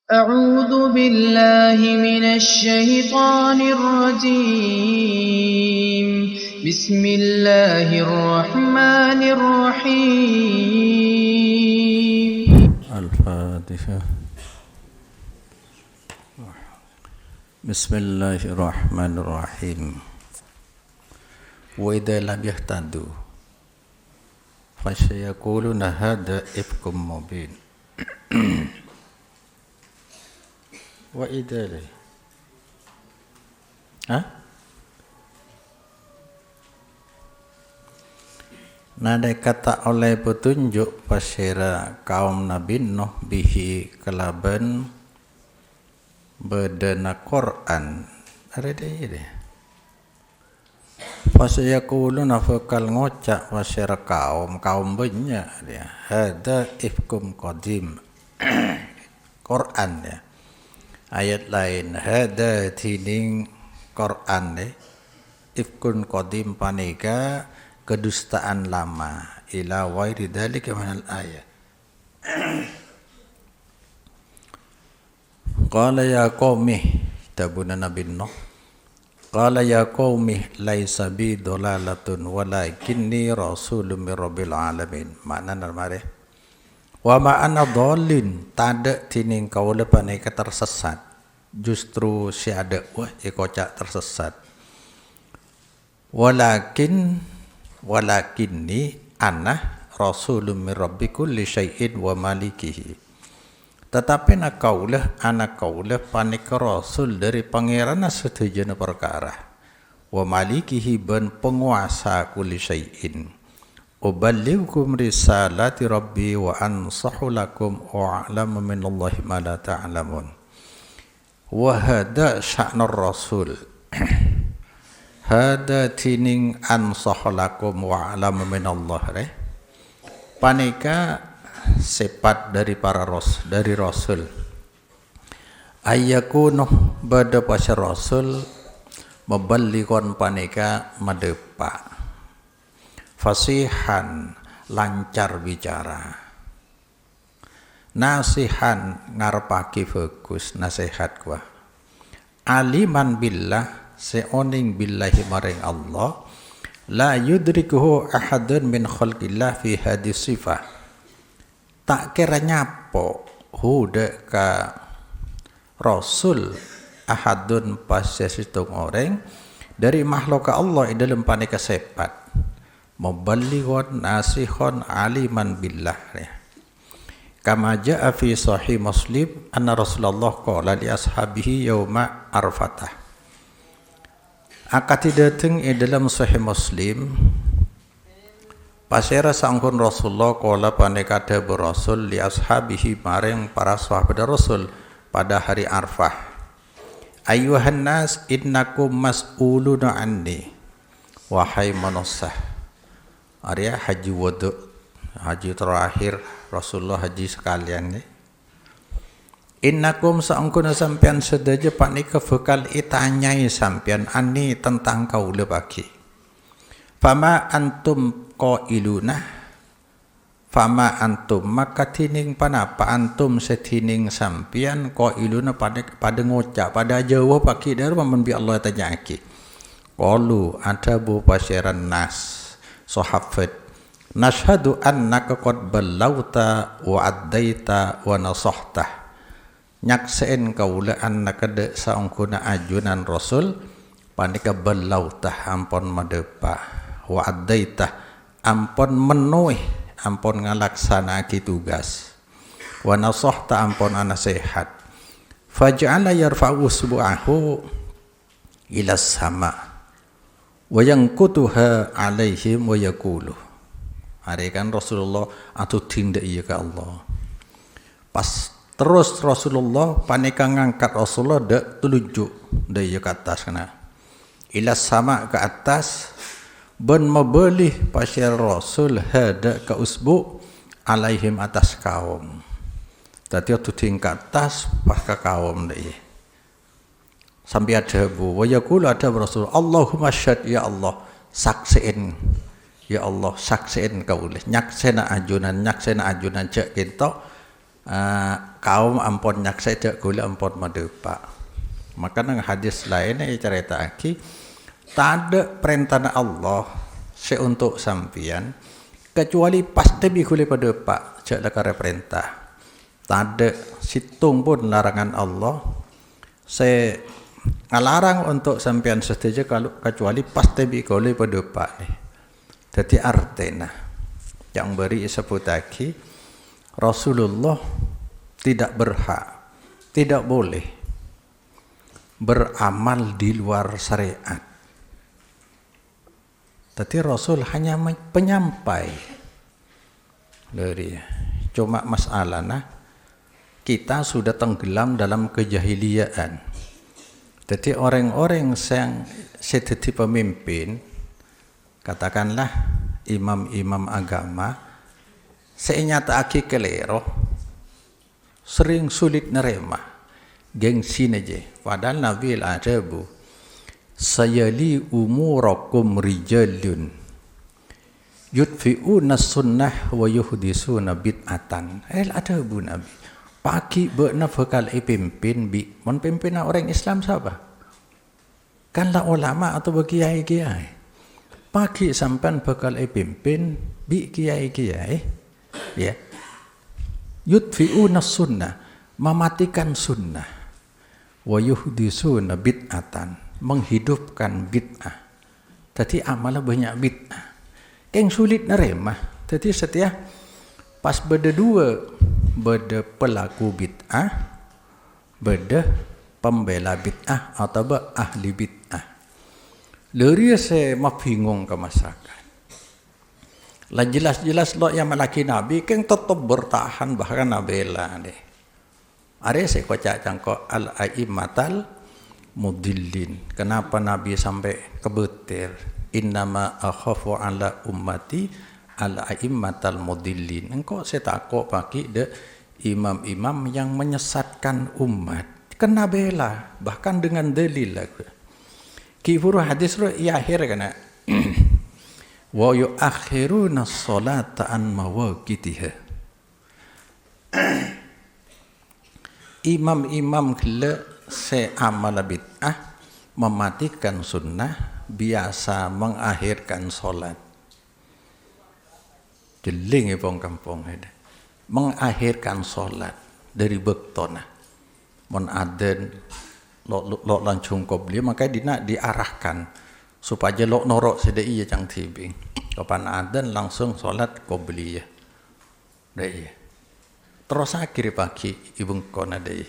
أعوذ بالله من الشيطان الرجيم بسم الله الرحمن الرحيم الفاتحة. بسم الله الرحمن الرحيم. وإذا لم يهتدوا فسيقولون هذا إفك مبين. وإذا لي Nadai kata oleh petunjuk pasira kaum Nabi Nuh bihi kelaban bedana Quran ada dia. Pasaya kuluna fakal ngocak pasira kaum banyak dia. Hada ifkum qadim. Quran ya. Ayat lain hada tining Quran ya. Ifkun qadim panika kedustaan lama ila wairi dzalika minal ayat. Qala ya qaumi tabuna Nabi Nuh. Qala ya qaumi laisa bi dalalatun walakinni rasulun mir rabbil alamin. Makna narmare. Wa ma ana dhallin tada tining kaula paneka tersesat. Justru si ada wah kocak tersesat. Walakinni ana rasulun min rabbi kulli syai'in wa malikihi. Tetapi anak kaulah panika rasul dari pangeran setujana perkara. Wa malikihi ban penguasa kulli syai'in. Uballighukum risalati rabbi wa ansahu lakum wa a'lamu minallahi ma la ta'lamun. Wa hada sya'nur rasul. Hada tining ansahalakum wa alam minallah panika sifat dari para dari rasul ayyakunu bada pasar rasul maballighon panika madepa fasihan lancar bicara nasihan ngarepake fokus nasihat gua aliman billah seoning billahi maring Allah la yudrikuhu ahadun min khalqillah fi hadis sifah tak kira nyapo huda ka rasul ahadun pas sesitung orang dari makhluk Allah dalam panika sifat muballighun nasihun aliman billah kama jaa fi sahih Muslim anna Rasulullah qala li ashabihi yauma arfatah. Akati datang dalam Sahih Muslim pasera sangkun Rasulullah qala panekada berasul li ashabihi maring para sahabat Rasul pada hari Arfah. Ayyuhan nas innakum mas'uluna anni. Wahai manusia. Arya haji wudu, haji terakhir Rasulullah haji sekalian ni. Innakum saangkuna sampian sedaja panika bekal itanyai sampian ani tentang kaula bagi. Fama antum qailuna fama antum maka tining panapa antum setining sampian qailuna pada ngocak pada jawab bagi dari bi Allah tanyaki. Qalu adabu pasyaran nas sahabat nashhadu annaka qad ballauta wa addaita wa nasahta. Nyakseen kaula anna kada saungkuna ajunan rasul panika balautah ampon madepa wa addaitah ampon menuih ampon ngalaksanaake tugas wa nasahta ampon ana sehat faj'ala yarfa'u subu'ahu ila sama wa yanqutuha alaihim wa yaqulu arekan Rasulullah atuh tindak ieu ka Allah pas terus Rasulullah panika ngangkat Rasulullah dak telunjuk dari ke atas kena ila sama ke atas ben membeli pasir Rasul hada ke usbu alaihim atas kaum tadi tu tingkat atas pas ke kaum deh sampai ada bu wa yaqulu ada Rasul Allahumma syad ya Allah saksiin ya Allah saksiin kaulih nyaksena ajunan cek kita kaum ampun nyaksai jak gula ampun madepak. Maka nang hadis lain cerita aki tak ada perintah Allah untuk sampian kecuali pasti bikuli pada pak jak lakar perintah. Tak ada situng pun larangan Allah saya ngalarang untuk sampian setuju kalau kecuali pasti bikuli pada pak ni. Jadi artinya yang beri sebut lagi Rasulullah tidak berhak, tidak boleh beramal di luar syariat. Tapi Rasul hanya penyampai dari cuma masalahnya kita sudah tenggelam dalam kejahiliaan. Jadi orang-orang yang jadi pemimpin, katakanlah imam-imam agama, senyata aki kelero, sering sulit nerima, gengsi aja. Padahal Nabi al-Ajabu, sayali umurakum rijalun, yudfi'una sunnah wa yuhdisuna bid'atan. Al-Ajabu Nabi. Pagi berna bekal pimpin bi, mon pimpin orang Islam siapa? Kanlah ulama atau kiai-kiai. Pagi sampan bekal pimpin bi kiai-kiai, ya. Yudfi'una sunnah, mematikan sunnah. Wa yuhdisuna bid'atan, menghidupkan bid'ah. Jadi amalah banyak bid'ah. Yang sulit nerima. Jadi setiap pas beda dua, beda pelaku bid'ah, beda pembela bid'ah atau ahli bid'ah. Lari saya bingung ke masyarakat. Lah jelas-jelas lo yang melaki Nabi kan tetap bertahan bahkan nabela deh. Ada saya kocak cangkok al-a'immatal mudillin. Kenapa Nabi sampai kebetir? Innama akhafu ala ummati al-a'immatal mudillin. Engkau saya takut pakai de imam-imam yang menyesatkan umat. Kena bela bahkan dengan dalil lagu. Kifuru hadis ro ya akhir kana. Wa yuakhiruna as-salata an mawaqitiha. Imam-imam kala se amal bid'ah mematikan sunnah biasa mengakhirkan solat. Jeling pong kampung ada. Mengakhirkan solat dari bektona. Mon aden lo lancung qobli maka dina diarahkan supaya lo norok sedai jang tibing. Kapan aden langsung solat qobli ya. Dai. Terus akhir pagi ibu kona dai.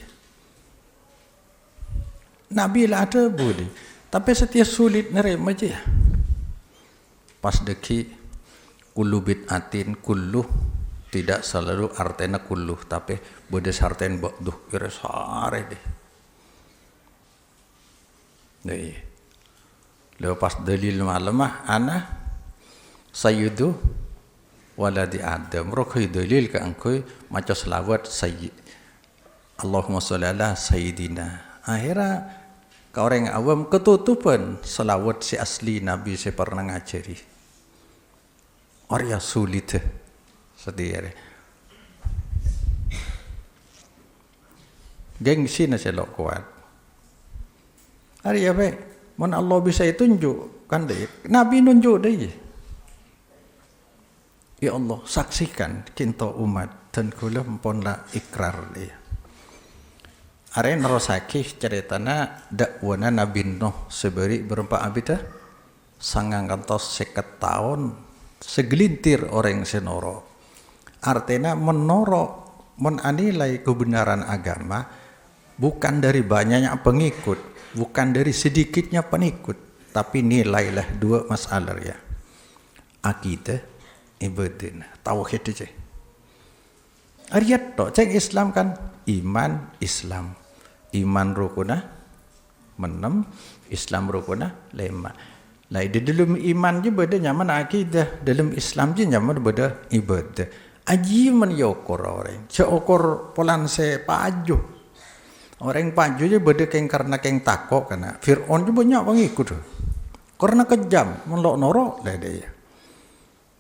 Nabi lah ada boleh. Tapi setiap sulit nerima aja. Pas deki kullu bid'atin kullu tidak selalu artinya kullu tapi beda sarten ba'duh kira sare deh. Deh. Lepas dalil malamah ana sayyidu waladi Adam. Rokai dalil ke angkoi macam selawat sayyid. Allahumma sholli ala sayyidina. Akhirnya kau orang awam ketutupan selawat si asli Nabi saya pernah ngajari. Arya sulit sedih. Gengsi nasi lok kuat. Arya baik. Mun Allah bisa tunjuk kan deh. Nabi nunjuk deh. Ya Allah saksikan kita umat dan kula mpon ikrar dia. Are nerosaki ceritana dakwana Nabi Nuh seberi berempat abita sangang kantos 50 tahun segelintir orang senoro. Artinya menoro menanilai kebenaran agama bukan dari banyaknya pengikut, bukan dari sedikitnya pengikut, tapi nilailah dua masalah ya. Akidah, ibadah, tauhid aja. Ariat tok cek Islam kan iman Islam. Iman rukuna 6, Islam rukuna 5. Lai di dalam iman je beda nyaman akidah, dalam Islam je nyaman beda ibadah. Aji man yokor orang. Seokor polan se paju. Orang paju je beda keng karena keng takok kana. Fir'aun je banyak pengikut. Karena kejam, melok norok dah dia.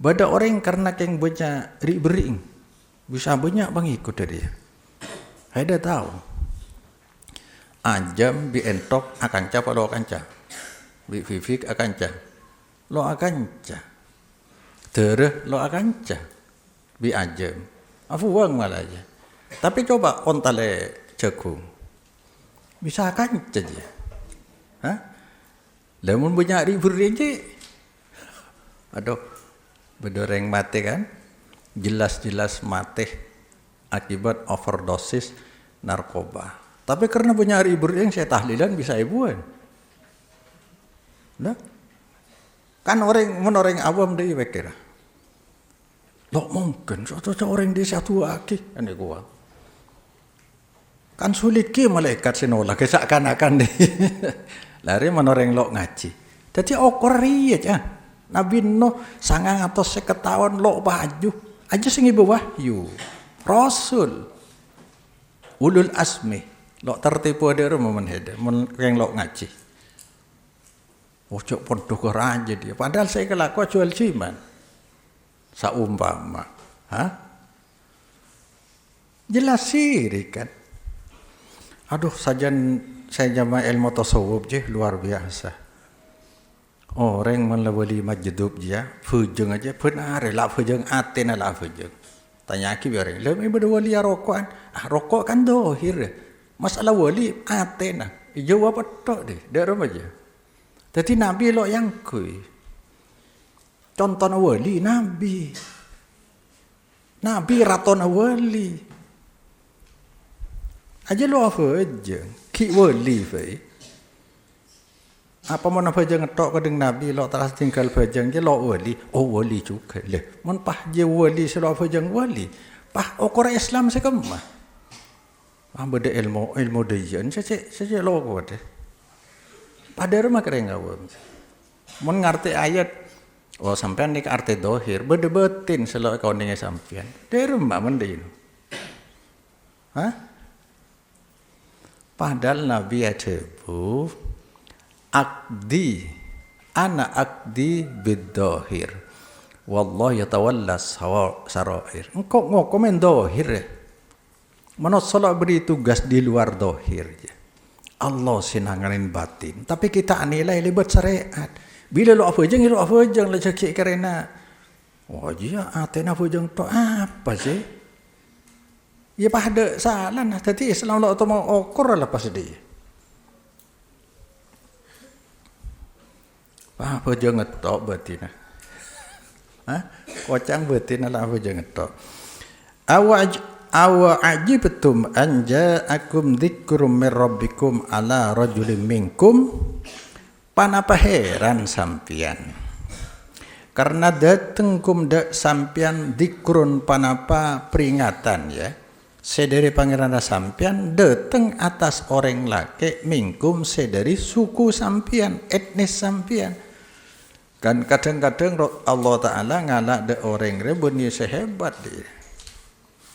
Beda orang karena keng banyak bering. Bisa banyak pengikut dia. Ada tahu. Ajam bi entok akan ca pada akan ca. Bi fifik akan ca. Lo akan ca. Tereh lo akan ca. Bi ajam. Afu wang malah aja. Tapi coba ontale cekung. Bisa akan ca je. Hah? Lamun banyak ribut je. Aduh, bedoreng mati kan? Jelas-jelas mati akibat overdosis narkoba. Tapi karena punya ribut yang saya tahlilan bisa ibuan. Nah, kan orang awam deh kira. Lo mungkin suatu orang di satu aki ane gua. Kan sulit ke malaikat sinolak seakan-akan deh. Lari menoreng lo ngaji. Jadi okor ya. Nabi Nuh 950 tahun lo baju aja sing ibu wahyu. Rasul ulul asmi lo tertipu ada momen hede yang lo ngaji. Ojo podo aja dia. Padahal saya kelakuan jual ciman. Saumpama, jelas sirik kan. Aduh, saya jamaah ilmu tasawuf je luar biasa. Orang melawali majdub je, fujung aja benar lah fujung aten lah fujung. Tanya aki biar lebih berwali rokokan. Rokok kan dohir. Masalah wali aten lah. Jawab betul deh, dalam aja. Jadi Nabi lo yang kui. Contoh wali Nabi. Nabi raton wali. Aja lo apa aja. Ki wali fai. Apa mau apa aja ngetok ke dengan Nabi lo telah tinggal bajang je lo wali. Oh wali juga le. Mun pah je wali selo bajang wali. Pah okor Islam sekemah. Beda ilmu dayan saja lo kuat. Padahal mah keren awam. Mun ngerti ayat. Oh sampean nik arti dohir, bedebetin selo kauningnya sampean. Dari rumah mending. Padahal Nabi ajebu akdi ana akdi bidohir. Wallah yatawalla sarair. Engkau ngokomen dohir ya. Menurut salat beri tugas di luar dohir ya. Allah sinanganin batin. Tapi kita nilai libat syariat. Bila lo apa jeng, lah cekik kerana. Oh dia atena apa jeng tu apa sih? Ya pada salah nah. Tadi Islam lo tu mau okur lah pas dia. Apa jeng ngetok betina? Kocang betina lah apa jeng ngetok. Awa ajibtum an ja'akum dzikrum mir rabbikum ala rajulin minkum. Panapa heran sampian karena dateng kumda sampian dikrun panapa peringatan ya sedari pangeran sampian dateng atas orang laki mingkum sedari suku sampian etnis sampian kan kadang-kadang Allah Ta'ala ngalak de orang rebun sehebat dia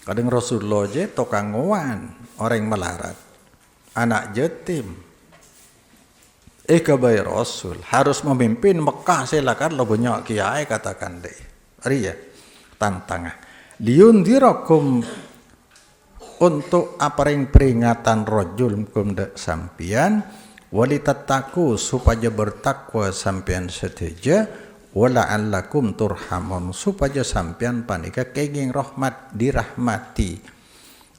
kadang Rasulullah je tokanguan orang melarat anak jetim Ikabai Rasul harus memimpin Mekah silakan lo banyak kiai katakan deh. Ria tantangan. Liundirakum untuk apa yang peringatan rojul kumda sampian walitataku supaya bertakwa sampian seteja wala'allakum turhamun supaya sampian panika kenging rahmat dirahmati.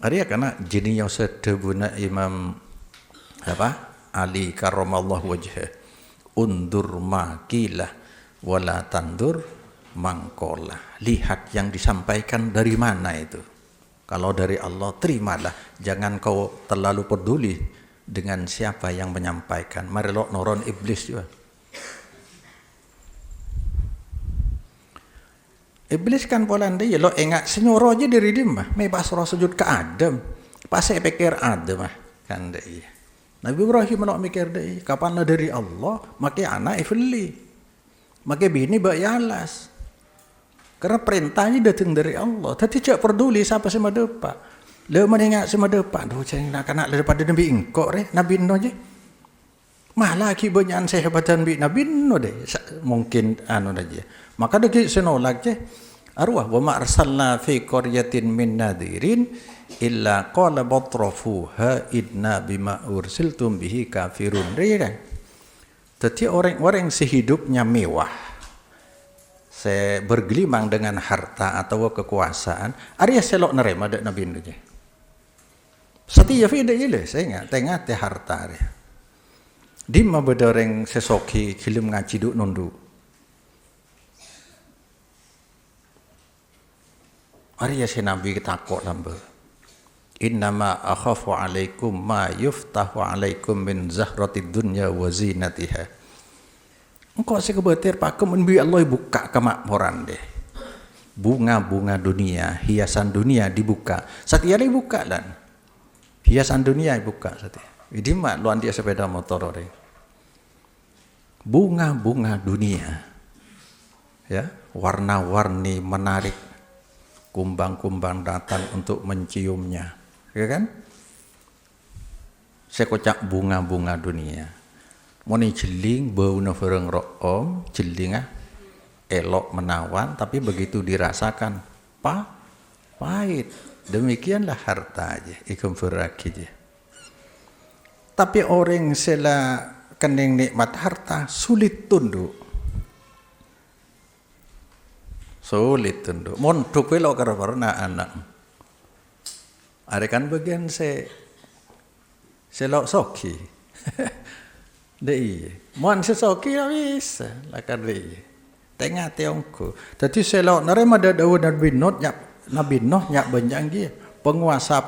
Ria karena jenis yang sedebuna Imam apa? Ali karramallahu wajhah undur makilah wala tandur mangkolah. Lihat yang disampaikan dari mana itu. Kalau dari Allah terimalah, jangan kau terlalu peduli dengan siapa yang menyampaikan. Mari lo noron iblis juga. Iblis kan polanda ya lo enggak senyoro aja diri dia mah mebas roh sujud ke Adam pas saya pikir Adam mah kan dia Nabi Ibrahim nak mikir deh, kapan lah dari Allah, makai anak ifli, makai bini bayalas. Karena perintahnya datang dari Allah. Tapi tidak peduli siapa sama depan. Lepas menengok sama depan, doh cari nak anak daripada Nabi engkau Nabi Nuh je. Malah akibatnya sehebatan Nabi Nuh deh, mungkin anu aja. Maka deki senolak je. Arwah wa ma arsalna fi qaryatin min nadirin illa qala batrafuha inna bima ursiltum bihi kafirun. Kan? Jadi orang-orang sehidupnya mewah, saya bergelimang dengan harta atau kekuasaan, Arya selok nerema dak nabi itu. Setia fida ile, saya ingat tengah teh harta Arya. Di ma bedoreng sesoki kilim ngaji duk nundu. Arya si nabi takut lambe. Innama akhafu alaikum ma yuftahu alaikum min zahratid dunya wa zinatiha. Engkau sekebetir pakem menbi Allah buka kemakmuran deh. Bunga-bunga dunia, hiasan dunia dibuka. Satya dibuka lan. Hiasan dunia dibuka satya. Ini mak luan dia sepeda motor orang. Bunga-bunga dunia. Ya, warna-warni menarik. Kumbang-kumbang datang untuk menciumnya. Ya kan? Saya kocak bunga-bunga dunia. Moni jeling bau nefereng room, jeling elok menawan, tapi begitu dirasakan pahit. Demikianlah harta aja, ikum firaki aja. Tapi orang sela kening nikmat harta sulit tunduk. Sulit tunduk. Mondok elok karena anak. Ada kan bagian selok soki. Dei, mohon sesoki bisa, lakar dei. Tengah tiongku. Tadi selok nerema ada Daud Nabi Nuh nyak benjang dia. Penguasa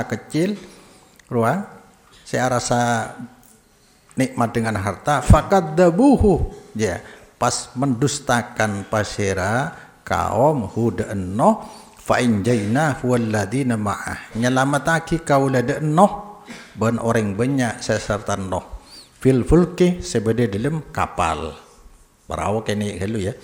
kecil, ruang. Saya rasa nikmat dengan harta. Fakadzabuhu. Ya, pas mendustakan pasira kaum Hud Nuh. Fa'in jainahu walladina ma'ah. Nyelamataki kaula Nuh. Ben orang banyak serta Nuh. Fil fulki sebede dalam kapal. Perahu kene helu ya.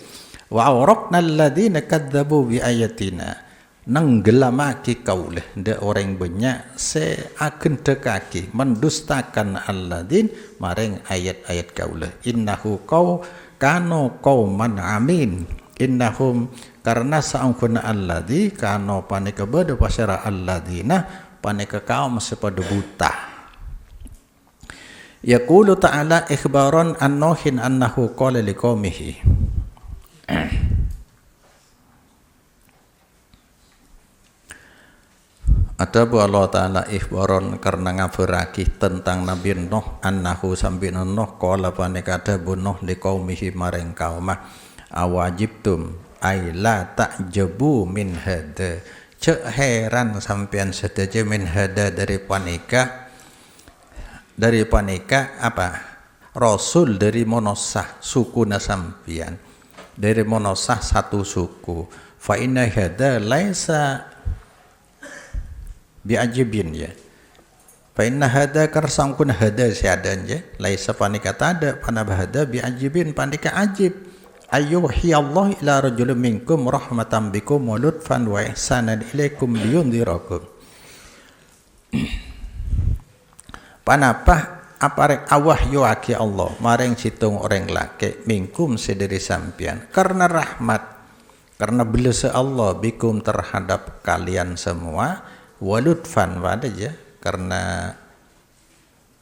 Wa awraqna alladhina kadzabu bi ayatina. Nenggelamaki kaula de orang banyak se akan dekaki mendustakan alladhin maring ayat-ayat kaula. Innahu kanu qauman amin. Innahum karena saungkuna alladhi kanu panika beda pasara alladhina panika kaum sepada buta. Yaqulu ta'ala ikhbaran an Nuhin annahu qala liqaumihi. Adabu Allah Ta'ala ikhbaran karena ngafiraki tentang Nabi Nuh annahu sambil Nuh qala panika adabu Nuh liqaumihi maring kaumah awajibtum ay la ta'jabu min hada. Cek heran sampean sedaja min hada dari panika apa? Rasul dari monosah suku nasampian. Dari monosah satu suku. Fa inna hada laisa bi'ajibin ya. Fa inna hada karsangkun hada siadan ya. Laisa panika tada panabahada bi'ajibin panika ajib. Ayyuhi Allah ila rajulun minkum rahmatan bikum wa lutfan wa ihsanan ilaikum liyundhirakum. Panapah aparek awahyu aki Allah maring situng orang laki minkum sederi sampian karena rahmat karena belas Allah bikum terhadap kalian semua walutfan wada ya karena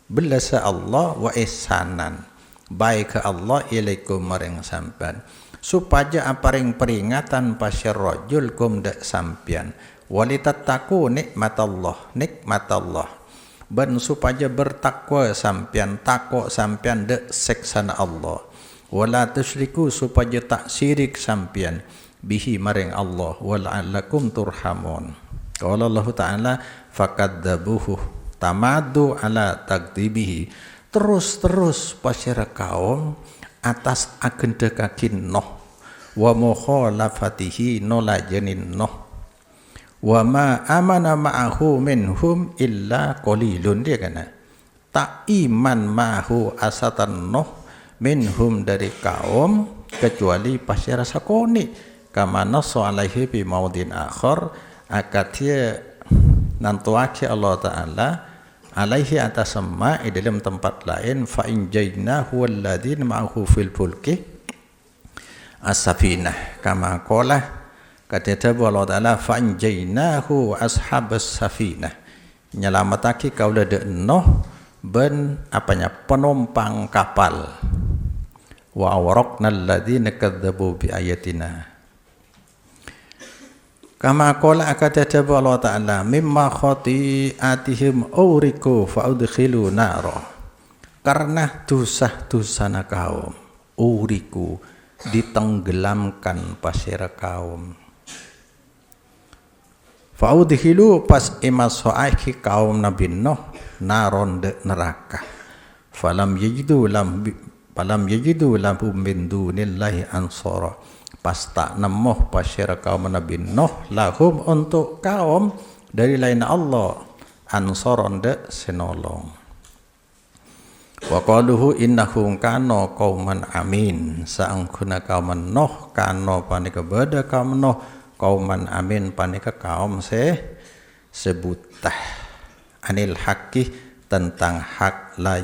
belas Allah wa ihsanan baik Allah ilaikum maring sampian supaya aparing peringatan pasir rajul kum dak sampian walitattaku nikmat Allah ban supaya bertakwa sampian takwa sampian de seksana Allah wala tusyriku supaya tak syirik sampian bihi maring Allah wala'allakum turhamun. Qala Allah Ta'ala fakadzabuhu tamadu ala takdibihi terus pasira kaum atas agen dekakin Nuh wa mukhalafatihi nolajenin Nuh wa ma amana ma'ahu minhum illa qalilun dia kana tak iman ma'ahu asatan Nuh minhum dari kaum kecuali pasira sakoni kama nasu alaihi bi maudin akhar akatia nantuaki Allah Ta'ala alaihi atas sama di dalam tempat lain fa in jainahu walladin ma'ahu fil fulki as-safinah kama qala Kata Allah Ta'ala fa'anjainahu ashabas safinah. Nyelamataki kaula de Nuh ben apanya penumpang kapal. Wa awraqna alladziina kadzdzabu bi ayatina. Kama qala kata Allah Ta'ala mimma khati'atihim uriku fa'udkhilu nara. Karena dosa-dosana kaum uriku ditenggelamkan pasir kaum. Fa'udhilu pas imaso'ahi kaum Nabi Nuh naron de neraka. Falam yajidu lahu min dunillahi ansara. Pas tak nemuh pasir kaum Nabi Nuh lahum untuk kaum dari lain Allah ansaron de senolong. Wa qaluhu innahum kano qauman amin. Saangkuna kaum Nuh kano panika beda kaum Nuh kauman amin panika kaum sebutah anil haqqi tentang hak la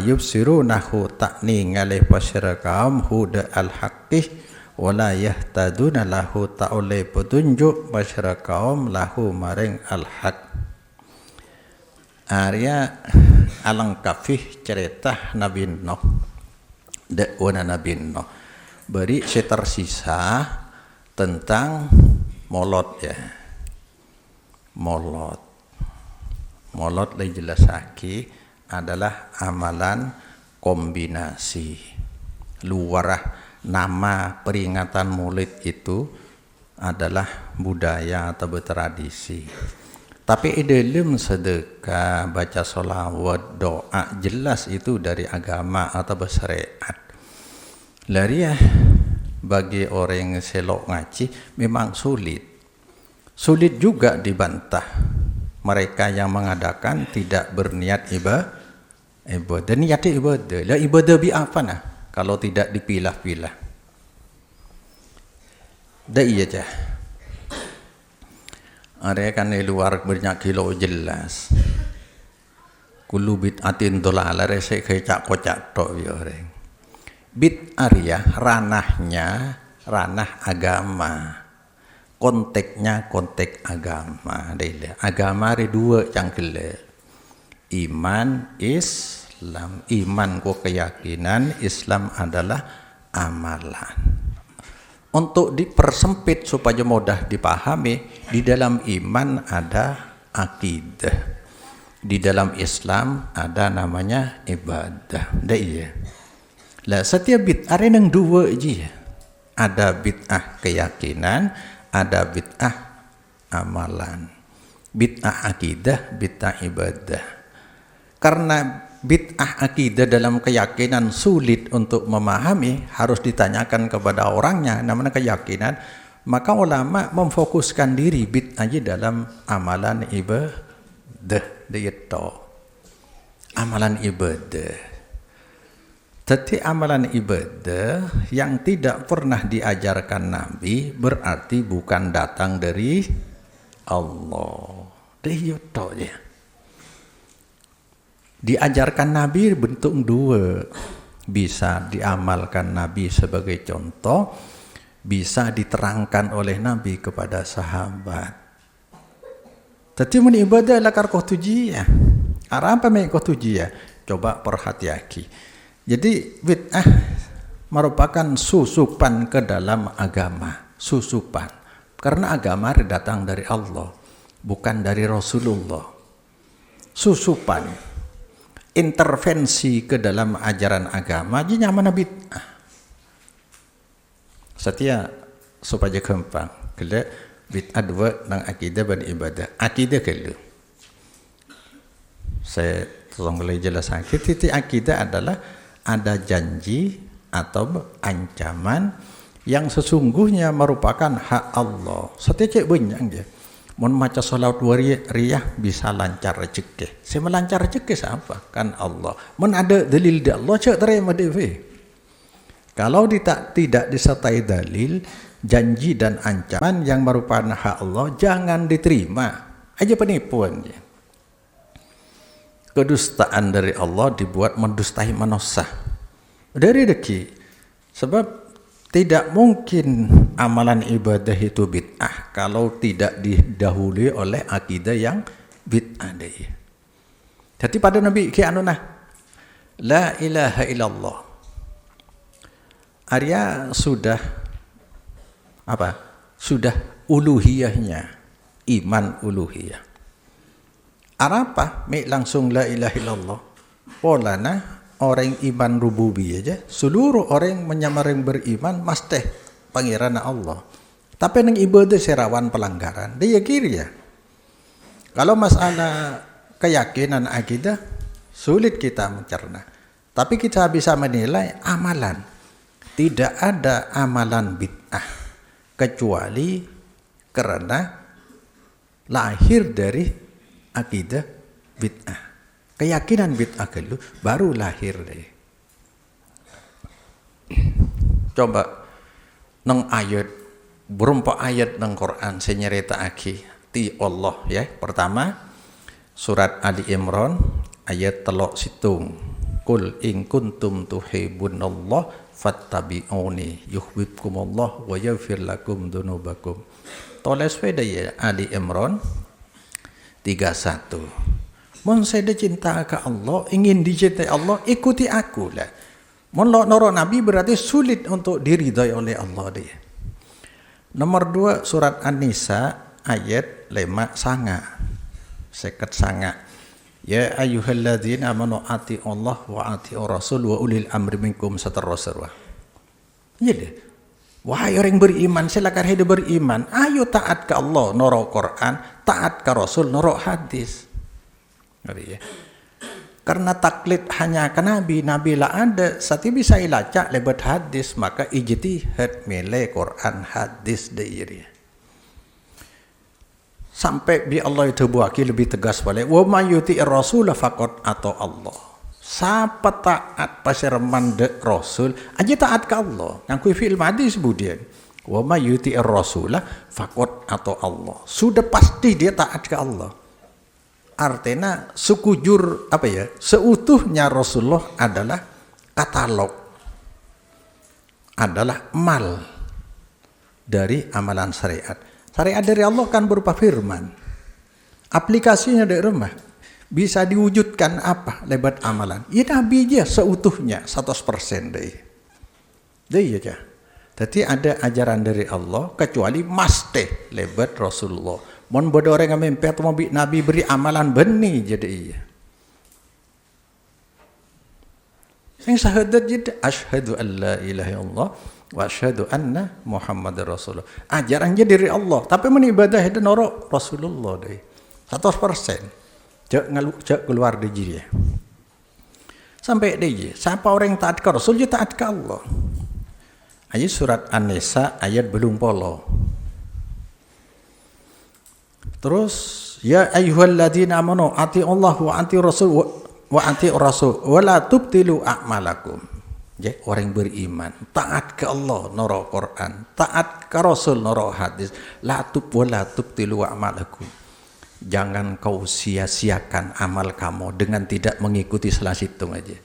yubsirunahu tak ningali pasir kaum huda al haqqi wala yahtaduna lahu tak oleh petunjuk pasir kaum lahu maring al haq. Arya alangkafih cerita Nabi Nuh dakwah Nabi Nuh beri tersisa tentang molot ya. Molot dijelasaki adalah amalan kombinasi. Luar nama peringatan Maulid itu adalah budaya atau tradisi. Tapi dalam sedekah, baca sholawat, doa jelas itu dari agama atau syariat. Lariah bagi orang yang selok ngaji memang sulit juga dibantah. Mereka yang mengadakan tidak berniat ibadah. Niatnya ibadah. Lah ibadah bi apa nah? Kalau tidak dipilah-pilah. Dah iya aja. Ada kan di luar banyak kilo jelas. Kullu bid'atin dolalah resek kecak-kocak tok ya orang. Bid'ah ranah agama, konteksnya konteks agama. Agama ada dua cangkele, iman, Islam. Iman ku keyakinan, Islam adalah amalan. Untuk dipersempit supaya mudah dipahami, di dalam iman ada akidah, di dalam Islam ada namanya ibadah. Iya. Lah setiap bid'ah ada yang dua aja. Ada bid'ah keyakinan, ada bid'ah amalan. Bid'ah akidah, bid'ah ibadah. Karena bid'ah akidah dalam keyakinan sulit untuk memahami, harus ditanyakan kepada orangnya namanya keyakinan, maka ulama memfokuskan diri bid'ah dalam amalan ibadah. Itu amalan ibadah. Jadi amalan ibadah yang tidak pernah diajarkan Nabi berarti bukan datang dari Allah. Itu ya. Diajarkan Nabi bentuk dua. Bisa diamalkan Nabi sebagai contoh, bisa diterangkan oleh Nabi kepada sahabat. Jadi mun ibadah lakar kau tujiyah. Apa me kau tujiyah? Coba perhatiaki. Jadi bid'ah merupakan susupan ke dalam agama, susupan. Karena agama datang dari Allah, bukan dari Rasulullah. Susupan, intervensi ke dalam ajaran agama, jadi nyaman bid'ah. Setia supaya gampang, kele bid'ah dua nang akidah dan ibadah. Akidah kele. Saya tolong boleh jelaskan. Titik akidah adalah ada janji atau ancaman yang sesungguhnya merupakan hak Allah. Setiap banyak je. Mun maca salat riyah bisa lancar rezeki. Saya melancar rezeki siapa? Kan Allah. Mun ada dalil dari Allah cek terima dewe. Kalau tidak disertai dalil, janji dan ancaman yang merupakan hak Allah jangan diterima. Aja penipuan je. Kedustaan dari Allah dibuat mendustai manusia. Dari deki. Sebab Tidak mungkin amalan ibadah itu bid'ah kalau tidak didahului oleh akidah yang bid'ah deh. Jadi pada Nabi ki anu nah la ilaha illallah. Arya sudah apa? Sudah uluhiyahnya, iman uluhiyah. Arapa mi langsung la ilaha illallah. Polana orang iman rububiyah aja, seluruh orang menyamaring beriman mesti pangeran Allah. Tapi nang ibadah serawan pelanggaran, dia kiri ya. Kalau masalah keyakinan akidah sulit kita mencerna. Tapi kita bisa menilai amalan. Tidak ada amalan bid'ah kecuali karena lahir dari akidah bid'ah. Keyakinan bid'ah dulu baru lahir deh. Coba nang ayat berempat ayat nang Quran saya nyerita ti Allah ya. Pertama surat Ali Imran ayat 3 situng. Qul in kuntum tuhibbunallah fattabi'uni yuhibbukumullah wa yaghfir lakum dzunubakum. Tulis pada ya Ali Imran 31. Mun saya cinta ke Allah, ingin dicintai Allah, ikuti aku lah. Mun noro Nabi berarti sulit untuk diridhai oleh Allah dia. Nomor 2 surat An-Nisa ayat 5 sanga. Seket sanga. Ya ayyuhalladzina amanu ati Allah wa ati Rasul wa ulil amri minkum satarrasul. Jadi, wahai orang beriman, silakan hidup beriman. Ayo taat ke Allah, noro Quran, taat ke Rasul, noro hadis. Ya. Karena taklid hanya ke Nabi lah ada, sati bisa ilacak lebat hadis, maka ijtihad milih Quran hadis diri. Sampai bi Allah itu buaki lebih tegas balik. Wa may yuti'ir rasul faqad atau Allah. Siapa taat pasirman de Rasul, aja taat ke Allah. Ngakui fi'il madhi sebudian. Wa may yuti'ir rasul faqad atau Allah. Sudah pasti dia taat ke Allah. Artinya sekujur apa ya? Seutuhnya Rasulullah adalah katalog. Adalah mal dari amalan syariat. Syariat dari Allah kan berupa firman. Aplikasinya dari rumah bisa diwujudkan apa lebat amalan. Ya Nabi aja seutuhnya 100% deh. Deh ya. Jadi ada ajaran dari Allah kecuali masti lebat Rasulullah. Mon bodoh orang yang mimpi atau Nabi beri amalan benih jadi iya. Yang syahadat jadi asyhadu an la ilaha illallah wa asyhadu anna Muhammadar Rasulullah. Ajaran jadi dari Allah, tapi menibadah itu noro Rasulullah deh. 100%. Cek keluar dari dia. Sampai dia, siapa orang yang taat ke Rasul, dia taat ke Allah. Ayat surat An-Nisa ayat belum polo. Terus ya ayyuhalladzina amanu ati Allah wa ati Rasul wa ati Rasul wa la tubtilu a'malakum. Ya, orang beriman taat ke Allah noro Quran, taat ke Rasul noro hadis, la tubtilu a'malakum. Jangan kau sia-siakan amal kamu dengan tidak mengikuti salah situng aja.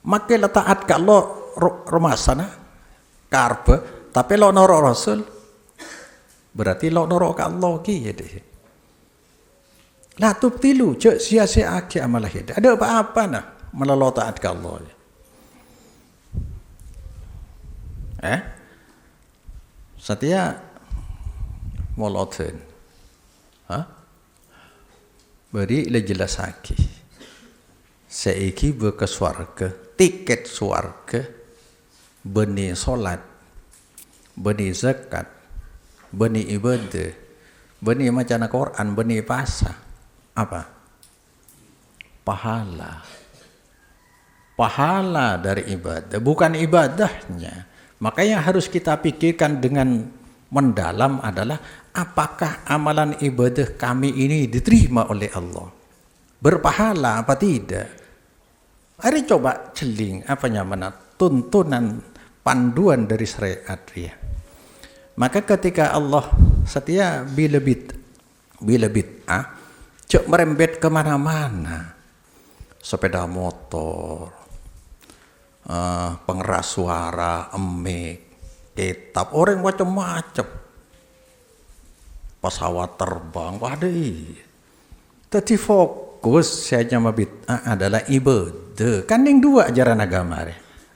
Maka taat ke Allah romasana karpe, tapi lo noro Rasul berarti lo noro ke Allah ki ya deh. La tubtilu cek sia-sia aki amalah hidup. Ada apa-apa nah melalui taat ke Allah. Setia moloten. Beri le jelas aki. Seiki be ke swarga, tiket swarga, benih solat, benih zakat, benih ibadah, benih macam Quran, benih puasa. Apa? Pahala dari ibadah, bukan ibadahnya. Maka yang harus kita pikirkan dengan mendalam adalah apakah amalan ibadah kami ini diterima oleh Allah? Berpahala apa tidak? Hari coba celing apanya mana tuntunan panduan dari syariat dia. Maka ketika Allah setia bila bid'ah cek merembet kemana-mana, sepeda motor, pengeras suara, emik, kitab, orang macam-macam. Pesawat terbang, waduh. Tadi fokus saya bid'ah adalah ibadah. Kan yang dua ajaran agama.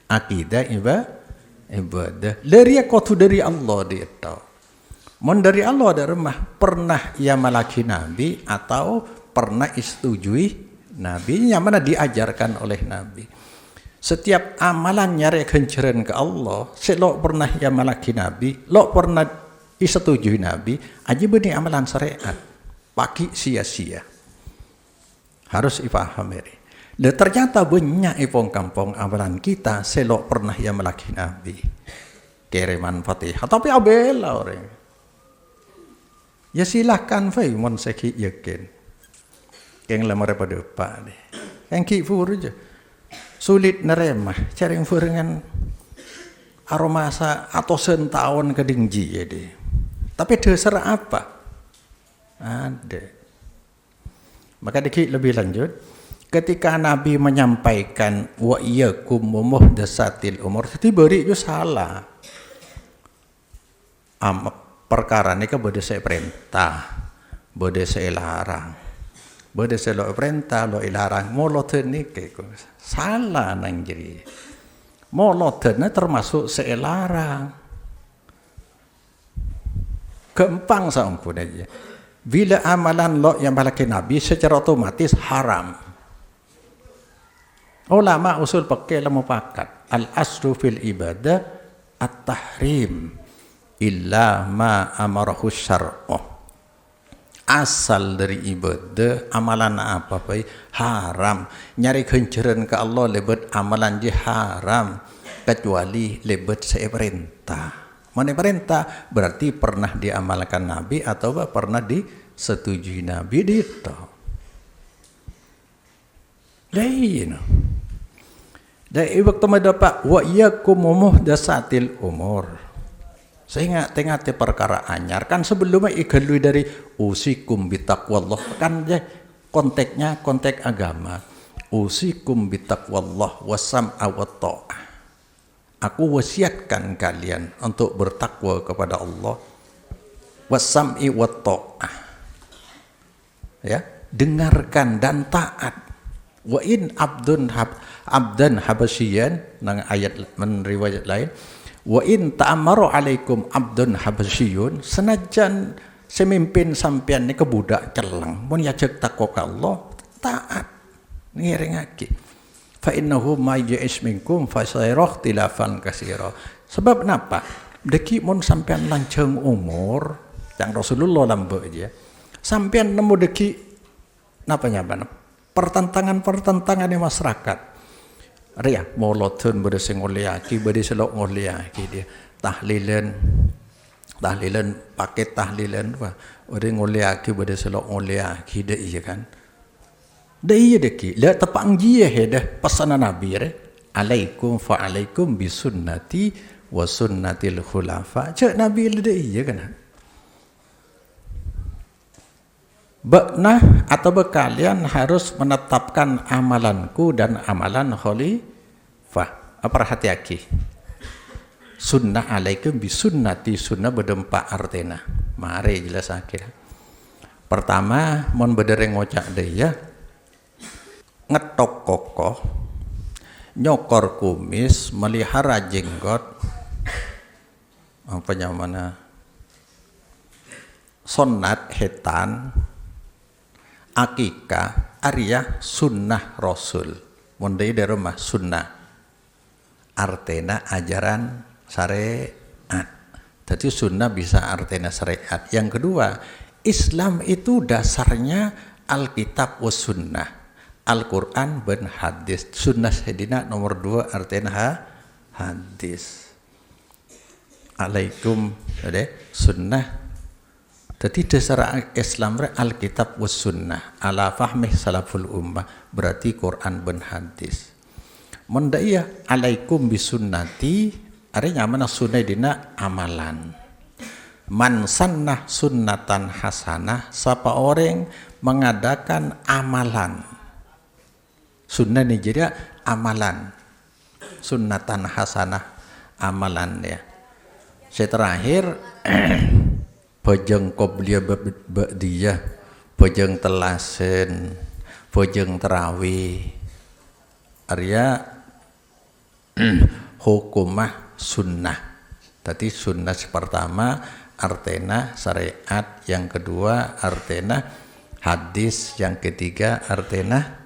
Akidah, ibadah. Dari aku dari Allah dia tahu. Mon dari Allah ada rumah. Pernah ia malaki Nabi atau pernah istujui Nabi. Yang mana diajarkan oleh Nabi. Setiap amalan nyari kenceran ke Allah. Selok pernah ia malaki Nabi. Lok pernah disetujui Nabi, aja benih amalan syariat, pagi sia-sia. Harus dipahami. Dan ternyata banyak ipong kampung amalan kita selok pernah yang melaki Nabi. Kiriman Fatihah, tapi abela orang. Ya silahkan fai mon seki yakin. Yang lemar pada pak deh. Yang kifur aja. Sulit neremah, cari yang furengan aromasa atau sentahun kedingji ya deh. Tapi dasar apa? Ada. Maka dikit lebih lanjut. Ketika Nabi menyampaikan wa iyyakum muhdatsatil umur, itu beri itu salah. Perkara ini bode saya perintah, bode saya larang. Bode saya lo perintah, lo larang. Moloten niki salah nang jeri. Moloten termasuk saya larang. Gampang sampun aja. Bila amalan lo yang malaki Nabi secara otomatis haram. Ulama usul pakai lemu pakat. Al-aslu fil ibadah at-tahrim illa ma amarahu syar'u. Asal dari ibadah amalan apa baik haram. Nyari kenceran ke Allah lebet amalan je haram kecuali lebet saya perintah. Mana perintah berarti pernah diamalkan Nabi atau pernah disetujui Nabi itu. Lain. Dari waktu mendapat wa iyyakum muhdatsatil umur. Saya ingat perkara anyar kan sebelumnya igalui dari usikum bitaqwallah kan konteksnya konteks agama. Usikum bitaqwallah wasam'a wat ta'ah. Aku wasiatkan kalian untuk bertakwa kepada Allah. Wasam'i wat ta'ah. Ya, dengarkan dan taat. Wa in abdan habasyian nang ayat riwayat lain. Wa in ta'amaru alaikum abdun habasyiyun, senajan semimpin sampean ni kebudak celang mun yajak takwa ka Allah taat ngirengake. Fa innahu may ya'is minkum fa sayarah tilafan katsira. Sebab napa? Deki mun sampean lanceng umur, yang Rasulullah lambe aja. Sampean nemu deki napanya bana? Pertentangan di masyarakat. Ria moloten bade sing ngoliaki, bade selok ngoliaki dia. Tahlilan paket tahlilan apa? Ode ngoliaki bade selok ngoliaki dia iya kan. Dah iya deki, lihat tepang dia dah pesanan Nabi re. Alaikum fa alaikum bisunnati wa sunnatil khulafa. Cak Nabi dah iya kan. Baknah atau kalian harus menetapkan amalanku dan amalan khalifah. Perhatiaki. Sunnah alaikum bisunnati, sunnah berdempak artena. Mari jelas akhir. Pertama, mon bedereng ngocak dia. Ngetok kokoh, nyokor kumis, melihara jenggot, apa namanya, sunat hitan, akikah, arya sunnah Rasul. Mondai dari rumah sunnah, artena ajaran syariat. Jadi sunnah bisa artena syariat. Yang kedua, Islam itu dasarnya Alkitab was sunnah. Al-Quran dan hadis. Sunnah Sayyidina nomor 2 artinya hadis. Alaikum sunnah. Jadi dasar Islam Alkitab was sunnah ala fahmih salaful ummah, berarti Quran dan hadis. Mendaya alaikum bisunnati artinya mana sunnah dina amalan. Man sannah sunnatan hasanah, siapa orang mengadakan amalan. Sunnah ni jadi amalan. Sunnatan hasanah amalan ya. Terakhir bojeng qobliyah ba'diyah, bojeng telasen, bojeng terawih. Arya hukumah sunnah. Tadi sunnah pertama artena syariat, yang kedua artena hadis, yang ketiga artena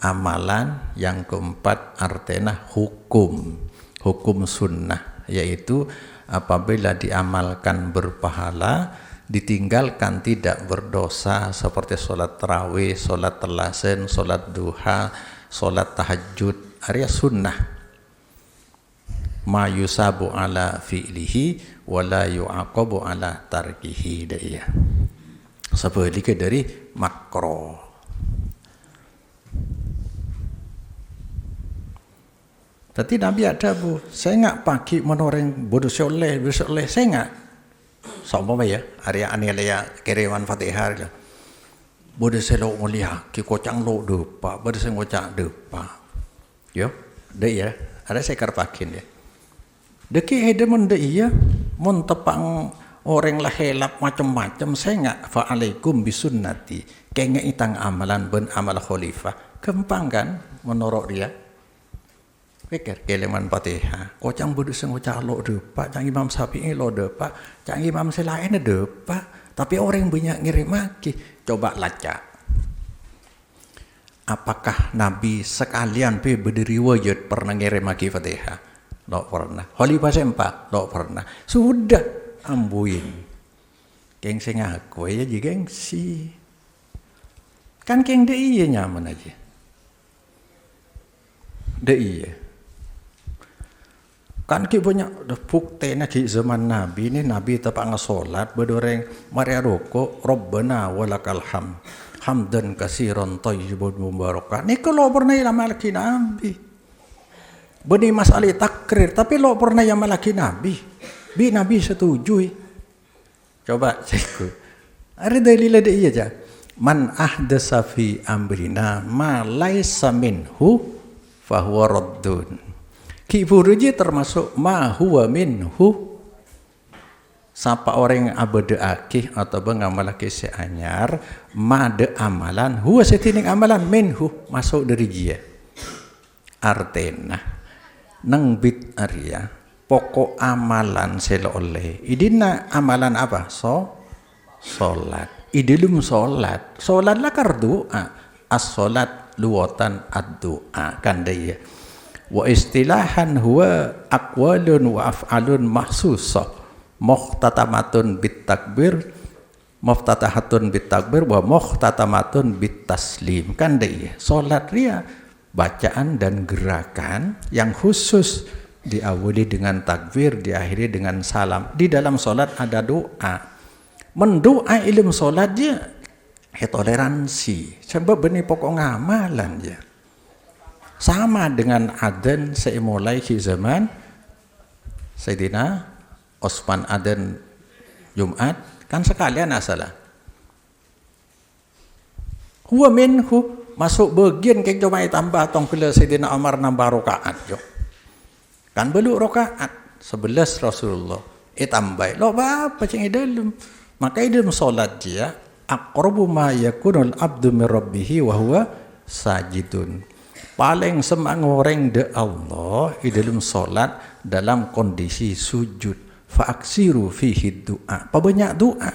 amalan, yang keempat artena hukum sunnah, yaitu apabila diamalkan berpahala, ditinggalkan tidak berdosa, seperti sholat tarawih, sholat telasen, sholat duha, sholat tahajud, arya sunnah. Ma yusabu ala fi'lihi wa la yu'aqabu ala tarkihi, daya sebaliknya dari makro. Tadi Nabi ada bu, saya nggak pagi menoreng bodoh soleh, saya nggak. Sama ya, area anilaya kiriman Fatihah lah. Bodoh selok mulia, kikocang lo depa, bodoh saya ngocak depa. Yo, deh ya, ada saya kerpakin ya. Deki ada mende iya, mon tepang orang lah helap macam-macam, saya nggak. Fa'alaikum bisunnati, kayaknya itang amalan ben amal khalifah, gampang kan menurut dia. Pikir keleman Fatihah, kocang bodoh saya ngocak lo depa, cang Imam Syafi'i lo depa, cang Imam selain depa, tapi orang banyak ngirim lagi. Coba lacak. Apakah Nabi sekalian berdiri wajud pernah ngirim lagi Fatihah? Lo pernah. Khalifah sempat? Lo pernah. Sudah ambuin. Gengsi ngaku ya ji gengsi. Kan keng de iya nyaman aja. De iya. Kan ki banyak bukti di zaman Nabi ini, Nabi tepak ngesolat berdoreng mari roko Rabbana walakal hamd hamdan katsiran thayyiban mubarakan. Ini kalau pernah lama lagi Nabi. Beni masalah takrir, tapi lo pernah yang lagi Nabi. Nabi setuju. Coba cekku. Ada dalil ada iya aja. Man ahdasa fi amrina ma laisa minhu fahuwa raddun. Kiburuji termasuk ma huwa minhu. Sapa orang yang abade akih atau ngamalake seanyar, ma de amalan, huwa setining amalan minhu, masuk dari dia. Artena nang bit arya pokok amalan selo oleh idina amalan apa? Solat. Idilum solat lah kardoa, as-solat luwatan ad-doa kan dia. Wa istilahan huwa aqwalun wa af'alun mahsusah muhtatamatun bit takbir, muftatahatun bit takbir wa muhtatamatun bit taslim kan dia. Solat dia bacaan dan gerakan yang khusus, diawali dengan takbir, diakhiri dengan salam. Di dalam solat ada doa. Mendoa ilmu solat dia toleransi. Sebab benih pokok ngamalan dia. Sama dengan adzan mulai di zaman Sayyidina Utsman, adzan Jumat kan sekalian asalah. Huwa minhu, masuk bagian kayak coba tambah tong bila Sayyidina Umar nambah rakaat jo. Kan beluk rakaat 11 Rasulullah. Tambah lo apa cing dalam. Maka dalam salat dia aqrabu ma yakunul abdu min rabbih wa huwa sajidun. Paling semang orang de Allah di dalam salat dalam kondisi sujud. Fa'aksiru fihi du'a. Banyak doa.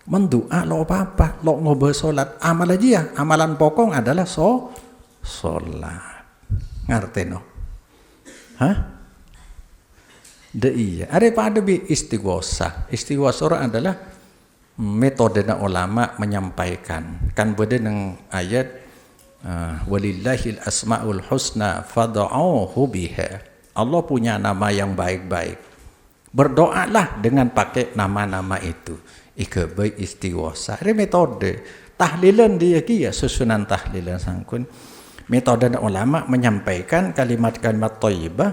Mendoa lo apa-apa, lo ngobrol solat, amal aja ya, amalan pokok adalah solat. Ngerti no? Hah? Iya. Ada pada istighosah. Istighosah adalah metode ulama menyampaikan. Kan beda dengan ayat walillahil asmaul husna fad'uhu biha. Allah punya nama yang baik-baik. Berdoalah dengan pakai nama-nama itu. Ika baik istighosah. Ada metode tahlilan dia kia susunan tahlilan sangkun. Metode ulama menyampaikan kalimat-kalimat thayyibah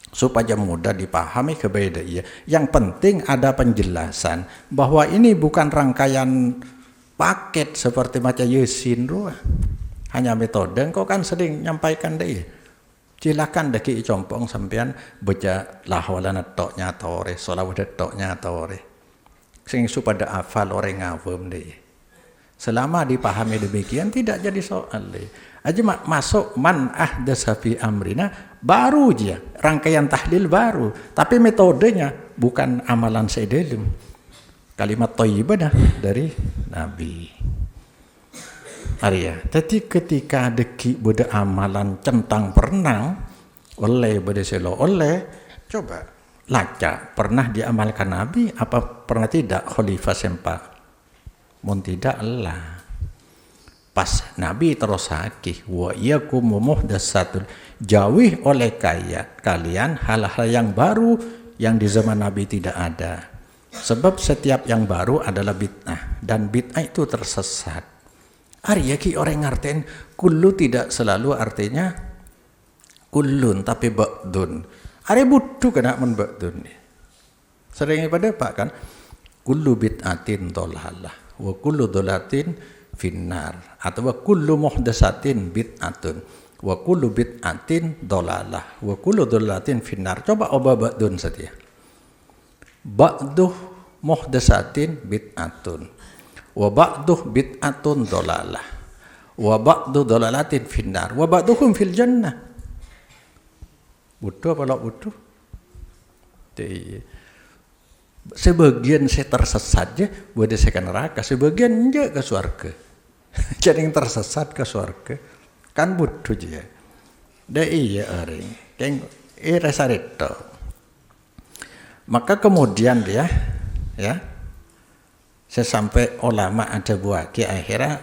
supaya mudah dipahami kebeda ia. Yang penting ada penjelasan bahwa ini bukan rangkaian paket seperti macam Yasin ruah. Hanya metode. Engkau kan sering menyampaikan dia. Silakan deki compong sampean baca lahwalan tok nyatore, sholawat tok nyatore. Sing supaya hafal orang ngawam deh. Selama dipahami demikian tidak jadi soal deh. Aja masuk man ahdatsa fi amrina baru aja rangkaian tahlil baru, tapi metodenya bukan amalan sedelem. Kalimat thayyibah dah dari Nabi. Arya, jadi ketika deki beda amalan centang perenang oleh beda selo oleh coba laca pernah diamalkan Nabi apa pernah tidak khalifah sempak? Mun tidak Allah. Pas Nabi terus hakih wa yakum muhdatsatul jauhi oleh kalian hal-hal yang baru yang di zaman Nabi tidak ada. Sebab setiap yang baru adalah bid'ah dan bid'ah itu tersesat. Arya ki orang ngartiin kullu tidak selalu artinya kullun tapi ba'dun. Arya butuh kena men ba'dun. Sering pada Pak kan kullu bid'atin dhalalah wa kullu dhalatin finnar atau wa kullu muhdatsatin bid'atun wa kullu bid'atin dhalalah wa kullu dhalatin finnar. Coba oba ba'dun saja. Ba'duh muhdatsatin bid'atun wa ba'duh bid'atun dhalalah wa ba'du dhalalatin finnar wa ba'duhum fil jannah. Butuh apa tak butuh? Sebagian saya tersesat je boleh saya ke neraka, sebagian je ke surga. Jadi yang tersesat ke surga kan butuh je. Dah iya orang keng rasa itu. Maka kemudian dia ya sesampai ulama ada buah ke akhirnya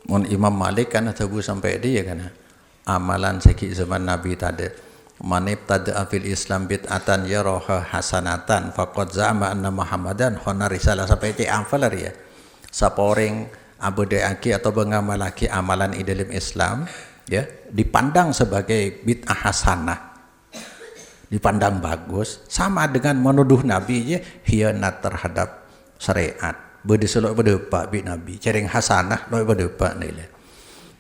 mun Imam Malik kan ada bu sampai dia kan amalan segi zaman Nabi tadi manib tada fil Islam bid'atan yaraha hasanatan faqad za'ama anna Muhammadan khana risalah sampai ti hafal ya saporing abudeaki atau bengamalaki amalan dalam Islam ya dipandang sebagai bid'ah hasanah, dipandang bagus, sama dengan menuduh Nabi ya khianat terhadap syariat. Bede selok bede pak bi Nabi, cereng hasanah loy bede pak nilai.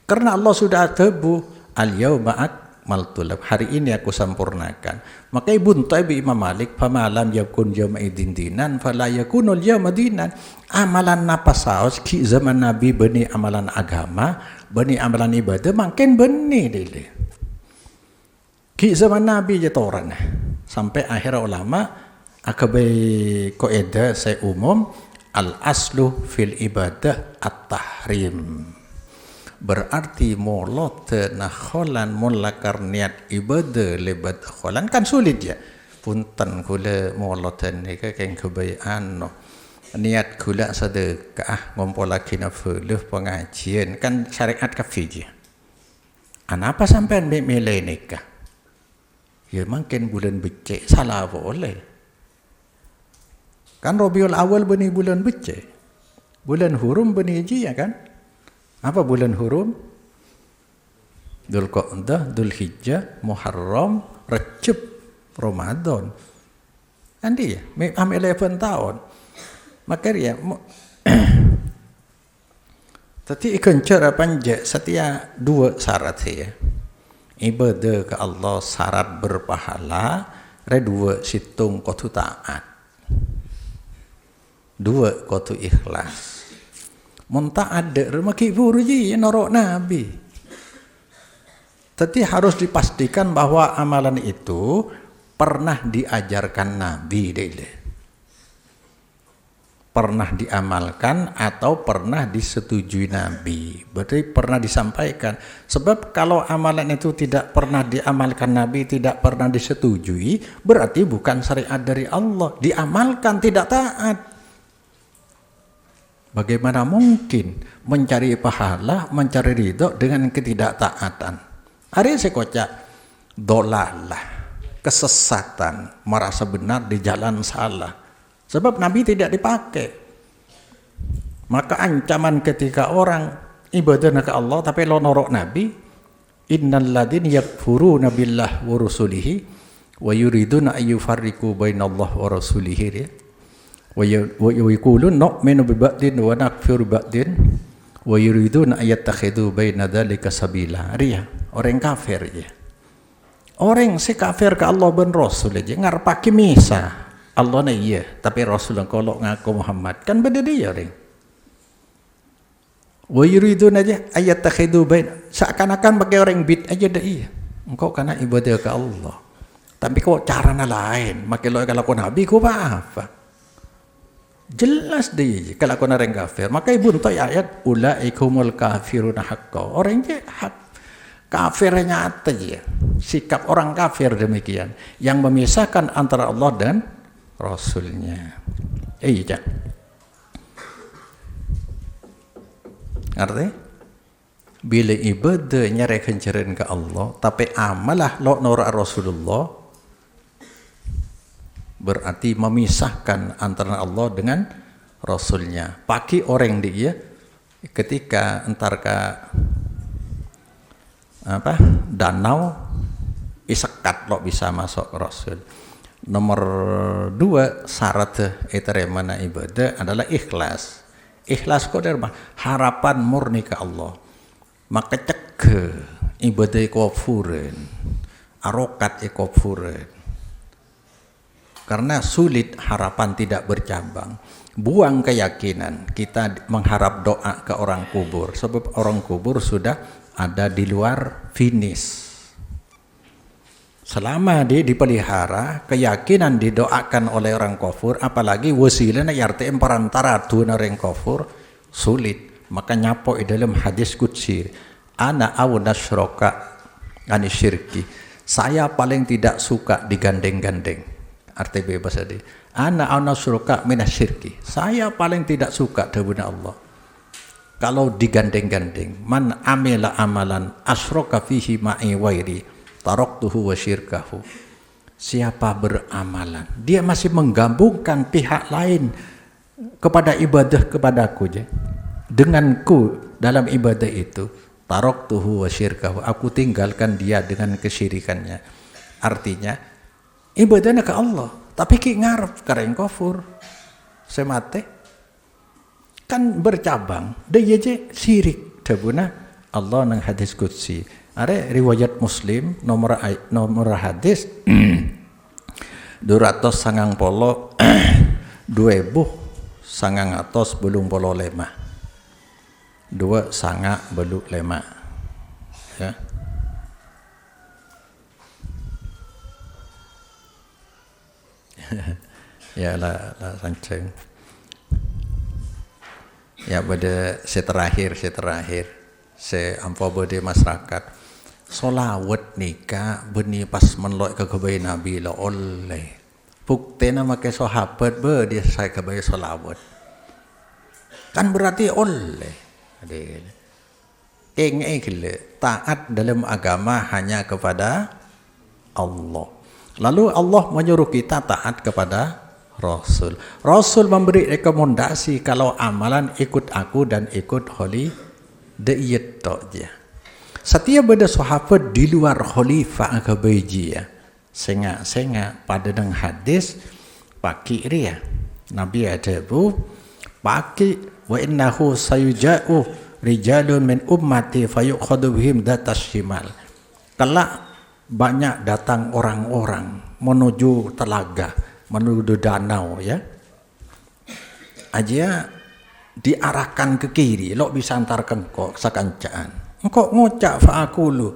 Karena Allah sudah tebu al yauma akmaltu lakum, hari ini aku sempurnakan. Maka ibun Tabi Imam Malik famalam yakun yauma idin dinan fala yakunul yauma dinan. Amalan napas saos ki zaman Nabi beni amalan agama, beni amalan ibadah makin beni dile. Ki zaman Nabi je toran sampai akhir ulama akabai kaidah saya umum al aslu fil ibadah at-tahrim. Berarti molot nakholan mulakar niat ibadah lebat kholan kan sulit ya. Punten kula molotan nika keng kebayaan no. Niat kula sedekah ngompolake nafuluh pengajian kan syariat kafir. Anapa sampean milih nikah? Ya mungkin bulan becek salah boleh. Kan Rabiul Awal beni bulan becek. Bulan hurum beni haji ya kan? Apa bulan hurum? Dzulqa'dah, Dzulhijjah, Muharram, Rajab, Ramadan. Kan dia, am 11 tahun. Maka dia tadi ikan cara panjang setiap dua syarat ya. Ibadah ke Allah syarat berpahala, dua situng kotu taat. Dua kotu ikhlas. Muntah ada remaki burji norok Nabi. Tapi harus dipastikan bahwa amalan itu pernah diajarkan Nabi dele. Pernah diamalkan atau pernah disetujui Nabi. Berarti pernah disampaikan. Sebab kalau amalan itu tidak pernah diamalkan Nabi, tidak pernah disetujui, berarti bukan syariat dari Allah. Diamalkan tidak taat. Bagaimana mungkin mencari pahala, mencari ridho dengan ketidaktaatan? Hari sekocak dolalah, kesesatan, merasa benar di jalan salah. Sebab Nabi tidak dipakai. Maka ancaman ketika orang ibadah ke Allah tapi lo norok Nabi, innal ladzina yakfuruna billah wa rusulihi wa yuriduna ayyufarriqu bainallahi wa rasulihi ويقولون نؤمن ببعض ونكفر ببعض ويريدون أن يتخذوا بين ذلك سبيلا. Orang kafir ya. Orang si kafir ke Allah ben Rasul aja ngarepake misa. Allah na iya, tapi Rasul kalau ngaku Muhammad kan beda dia orang. Wa yuridun aja ayat takhidu bain, seakan-akan bagi orang bid aja dah iya. Engkau karena ibadah ke Allah. Tapi kok caranya lain, makin lo kalau kau nabi kau apa? Jelas dia kalau kau orang kafir. Maka ibu tu ayat ulaikumul kafiruna haqqo. Orang je hak kafirnya nyata ya. Sikap orang kafir demikian yang memisahkan antara Allah dan Rasulnya. Iya. Artinya bila ibadah nyari kencaran ke Allah tapi amalah lo nora Rasulullah berarti memisahkan antara Allah dengan Rasulnya. Paki orang dia ketika entar ke danau isekat lo bisa masuk Rasul. Nomor 2 syarat mana ibadah adalah ikhlas. Ikhlas kok dari harapan murni ke Allah. Maka cegah ibadah kufuran, arokat kufuran. Karena sulit harapan tidak bercabang. Buang keyakinan kita mengharap doa ke orang kubur. Sebab orang kubur sudah ada di luar finish. Selama dia dipelihara, keyakinan didoakan oleh orang kafir, apalagi wasilah yarti perantara tu orang kafir sulit. Maka nyapo dalam hadis qudsi, ana aw nasyraka ani syirki. Saya paling tidak suka digandeng-gandeng. Arti bebas tadi. Ana aw nasyraka minasyirki. Saya paling tidak suka dengan Allah kalau digandeng-gandeng. Man amila amalan asyraka fihi ma'i wairi taraktuhu wa syirkahu. Siapa beramalan dia masih menggabungkan pihak lain kepada ibadah kepadaku je, denganku dalam ibadah itu, taraktuhu wa syirkahu, aku tinggalkan dia dengan kesyirikannya. Artinya ibadahnya ke Allah tapi ki ngarep kareng kafir semate kan bercabang dia je syirik dabuna Allah nang hadis qudsi. Ada riwayat Muslim nomor hadis 290 2000 sangangatos belum polo lema 2 sanga belum lema ya. Ya lah rancang ya pada seterakhir ampo bode masyarakat solawat nikah beni pas menlok ke kebayi Nabi la oleh buktena make sahabat be dia saya kebayi solawat kan berarti oleh taat dalam agama hanya kepada Allah. Lalu Allah menyuruh kita taat kepada Rasul. Rasul memberi rekomendasi kalau amalan ikut aku dan ikut Holy Diyet je. Setiap ada sahabat di luar khalifah kebaiji ya. Senga pada dengan hadis paki ria. Nabi ada bu paki wa innahu sayuja'u rijalun min ummati fayukhadu bihim datas shimal. Kelak banyak datang orang-orang menuju telaga, menuju danau ya. Aja diarahkan ke kiri, lo bisa antarkan kok sakancaan. Engkau ngucap fa'akulu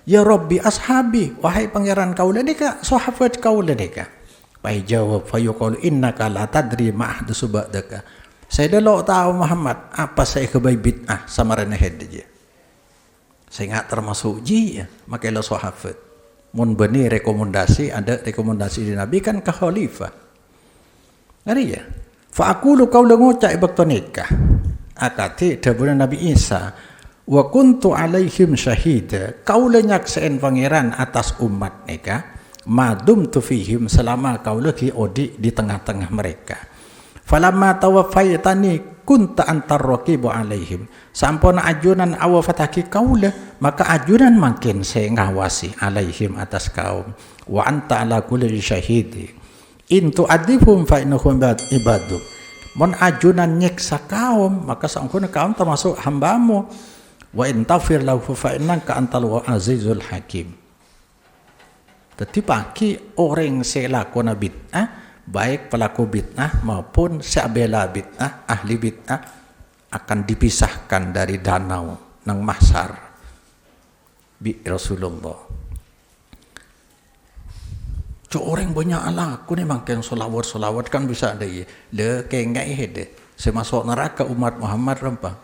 ya Rabbi ashabi, wahai pangeran kaulah deka, sahabat kaulah deka. Pai jawab fayuqalu innaka la tadri ma ahdatsu ba'daka. Saya dah tahu Muhammad apa saya kebaik bid'ah sama renehed dia. Saya enggak termasuk ji ya, makailah sahabat. Mun benih rekomendasi, ada rekomendasi di Nabi kan ke khalifah. Ngari ya. Fa'akulu kaulah ngucap bakto nikah. Akati dabunan Nabi Isa. Wa kuntu alaihim syahida, kaulah nyaksaan pangeran atas umat mereka madum tu fihim selama kaulah ki odi di tengah-tengah mereka. Falamma tawaffaytani kunta antar raqibu alaihim, sampun ajunan awafataki kaulah maka ajunan makin saya ngawasi alaihim atas kaum. Wa anta ala kulli syahidi, in tu'adzibhum fa innahum ibadu. Mon ajunan nyiksa kaum, maka sangkuna kaum termasuk hambamu. Wa in tafir lahu fa innaka antal azizul hakim. Jadi bagi orang selakona bid'ah, baik pelaku bid'ah maupun seabela bid'ah, ahli bid'ah akan dipisahkan dari danau nang mahsyar bi Rasulullah. Orang banyak ala, aku ni makan solawat kan bisa ada ye. Le kengai hede. Semasuk neraka umat Muhammad rempah.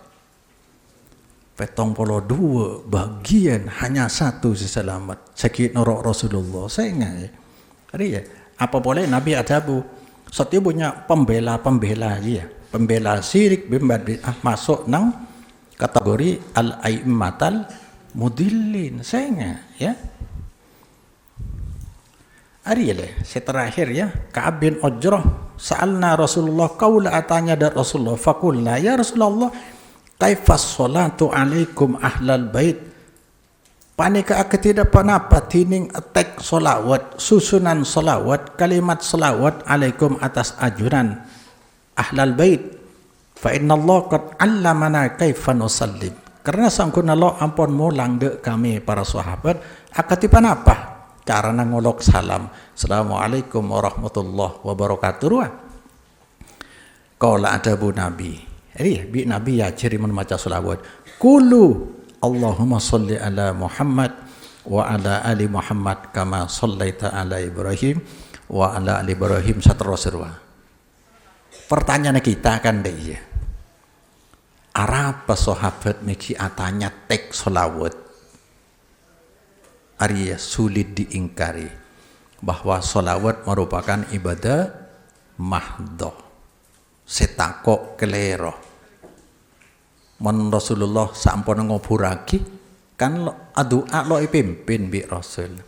72 bagian hanya satu selamat. Sakit norok Rasulullah. Saya ingat. Ada ya. Apa boleh Nabi adabu. Setiap punya pembela dia. Pembela syirik masuk nang kategori al-aimmatal mudillin. Saya ingat ya. Arilah, terakhir ya, Ka'ab bin Ujrah, sa'alna Rasulullah, kaula atanya dari Rasulullah, fakulna ya Rasulullah, kaifas salatu alaikum ahlal bait. Panika tidak panapa tining attack solawat, susunan solawat, kalimat solawat alaikum atas ajuran ahlal bait. Fa inna Allah qad 'allamana kaifa nusallim. Karena sangkuna Allah ampun mulang de kami para sahabat, akatipan apa? Cara nangolok salam. Assalamualaikum warahmatullahi wabarakatuh. Qala adabu Nabi. Jadi bi Nabi ya ciri membaca selawat. Qulu Allahumma sholli ala Muhammad wa ala ali Muhammad kama shallaita ala Ibrahim wa ala ali Ibrahim satrosirwa. Pertanyaan kita kan deh. Arapa sahabat miki atanya tek selawat. Arya sulit diingkari bahwa solawat merupakan ibadah mahdoh setakok kelero. Mon Rasulullah sampun ngopuraki kan doa lo pimpin bi Rasul.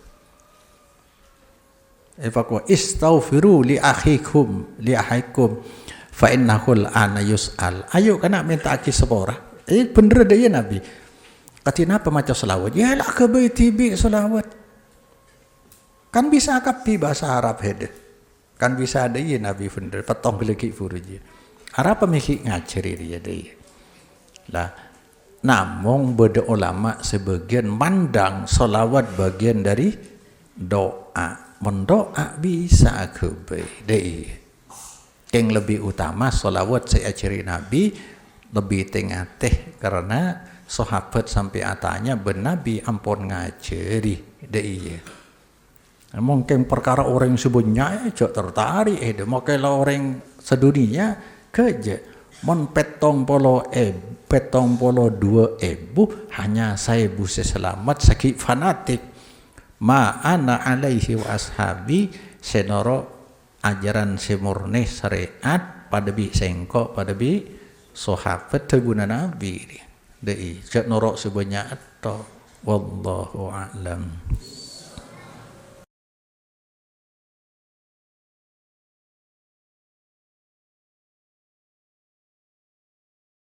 Fakwa istaghfiru li akhikum fa innahu al-ana yus'al. Ayo kana minta aki sepora. Bener deh ya Nabi. Katina pemaca selawat, ya lah ke tibi selawat. Kan bisa kapi bahasa Arab hede. Kan bisa ada ya Nabi bener, petong lagi furuji. Arab pemikir ngaceri dia deh. Lah, namun beda ulama sebagian mandang selawat bagian dari doa. Mendoa bisa kebe deh. Yang lebih utama selawat saya ciri Nabi lebih tengah teh karena sahabat sampai atanya benabi ampun ngajeri deh. Mungkin perkara orang sebutnya cok tertarik mungkin orang sedunia kerja mon petong polo hanya saya busi selamat sakit fanatik ma ana alaihi wa ashabi senoro ajaran semurni syariat pada bi sengkok pada bi sahabat teguna Nabi deh. Dei, cak norok sebanyak atau wallahu a'lam.